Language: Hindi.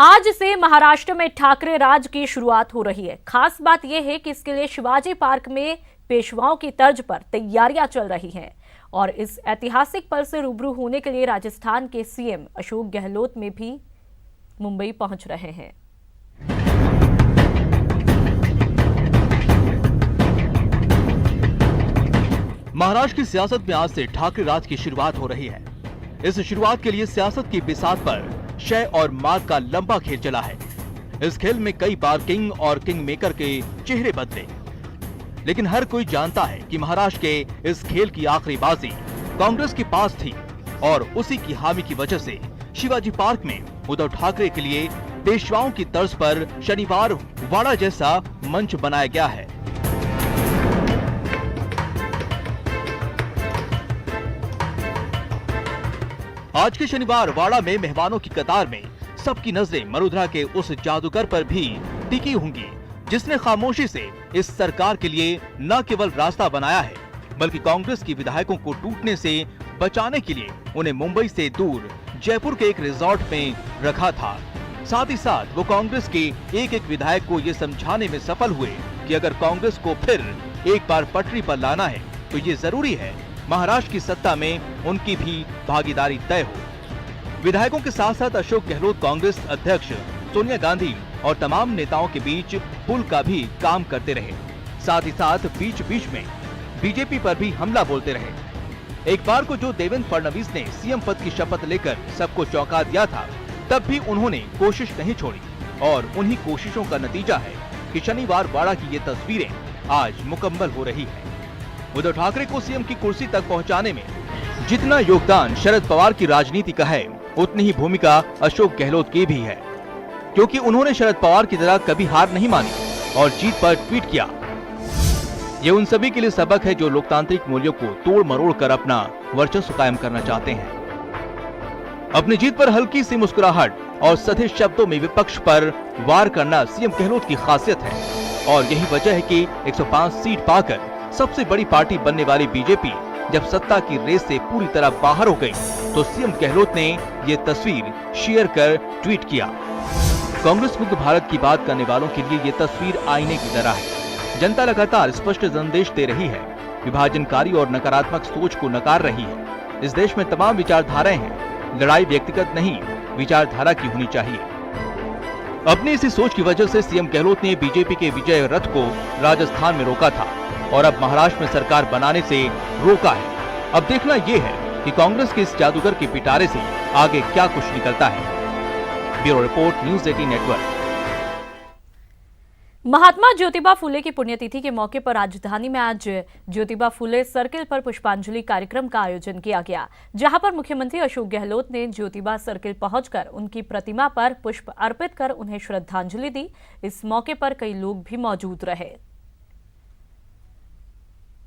आज से महाराष्ट्र में ठाकरे राज की शुरुआत हो रही है। खास बात यह है कि इसके लिए शिवाजी पार्क में पेशवाओं की तर्ज पर तैयारियां चल रही हैं और इस ऐतिहासिक पल से रूबरू होने के लिए राजस्थान के सीएम अशोक गहलोत में भी मुंबई पहुंच रहे हैं। महाराष्ट्र की सियासत में आज से ठाकरे राज की शुरुआत हो रही है। इस शुरुआत के लिए सियासत की बिसात पर शय और मार्ग का लंबा खेल चला है। इस खेल में कई बार किंग और किंग मेकर के चेहरे बदले, लेकिन हर कोई जानता है कि महाराष्ट्र के इस खेल की आखिरी बाजी कांग्रेस के पास थी और उसी की हामी की वजह से शिवाजी पार्क में उद्धव ठाकरे के लिए पेशवाओं की तर्ज पर शनिवार वाड़ा जैसा मंच बनाया गया है। आज के शनिवार वाड़ा में मेहमानों की कतार में सबकी नजरें मरुधरा के उस जादूगर पर भी टिकी होंगी जिसने खामोशी से इस सरकार के लिए न केवल रास्ता बनाया है बल्कि कांग्रेस की विधायकों को टूटने से बचाने के लिए उन्हें मुंबई से दूर जयपुर के एक रिजॉर्ट में रखा था। साथ ही साथ वो कांग्रेस के एक एक विधायक को ये समझाने में सफल हुए कि अगर कांग्रेस को फिर एक बार पटरी पर लाना है तो ये जरूरी है महाराष्ट्र की सत्ता में उनकी भी भागीदारी तय हो। विधायकों के साथ साथ अशोक गहलोत कांग्रेस अध्यक्ष सोनिया गांधी और तमाम नेताओं के बीच पुल का भी काम करते रहे। साथ ही साथ बीच बीच में बीजेपी पर भी हमला बोलते रहे। एक बार को जो देवेंद्र फडणवीस ने सीएम पद की शपथ लेकर सबको चौंका दिया था, तब भी उन्होंने कोशिश नहीं छोड़ी और उन्हीं कोशिशों का नतीजा है कि शनिवार वाड़ा की ये तस्वीरें आज मुकम्मल हो रही है। उद्धव ठाकरे को सीएम की कुर्सी तक पहुंचाने में जितना योगदान शरद पवार की राजनीति का है, उतनी ही भूमिका अशोक गहलोत की भी है, क्योंकि उन्होंने शरद पवार की तरह कभी हार नहीं मानी और जीत पर ट्वीट किया। ये उन सभी के लिए सबक है जो लोकतांत्रिक मूल्यों को तोड़ मरोड़ कर अपना वर्चस्व कायम करना चाहते हैं। अपनी जीत पर हल्की सी मुस्कुराहट और सधे शब्दों में विपक्ष पर वार करना सीएम गहलोत की खासियत है और यही वजह है कि 105 सीट पाकर सबसे बड़ी पार्टी बनने वाली बीजेपी जब सत्ता की रेस से पूरी तरह बाहर हो गई तो सीएम गहलोत ने ये तस्वीर शेयर कर ट्वीट किया। कांग्रेस मुक्त भारत की बात करने वालों के लिए ये तस्वीर आईने की तरह है। जनता लगातार स्पष्ट संदेश दे रही है, विभाजनकारी और नकारात्मक सोच को नकार रही है। इस देश में तमाम विचारधाराएं हैं, लड़ाई व्यक्तिगत नहीं विचारधारा की होनी चाहिए। अपनी इसी सोच की वजह से सीएम गहलोत ने बीजेपी के विजय रथ को राजस्थान में रोका था और अब महाराष्ट्र में सरकार बनाने से रोका है। अब देखना यह है कि कांग्रेस के इस जादूगर के पिटारे से आगे क्या कुछ निकलता है। Bureau report, news 18 network. Mahatma Jyotiba Phule की पुण्यतिथि के मौके पर राजधानी में आज ज्योतिबा फुले सर्किल पर पुष्पांजलि कार्यक्रम का आयोजन किया गया, जहां पर मुख्यमंत्री अशोक गहलोत ने ज्योतिबा सर्किल पहुंचकर उनकी प्रतिमा पर पुष्प अर्पित कर उन्हें श्रद्धांजलि दी। इस मौके पर कई लोग भी मौजूद रहे।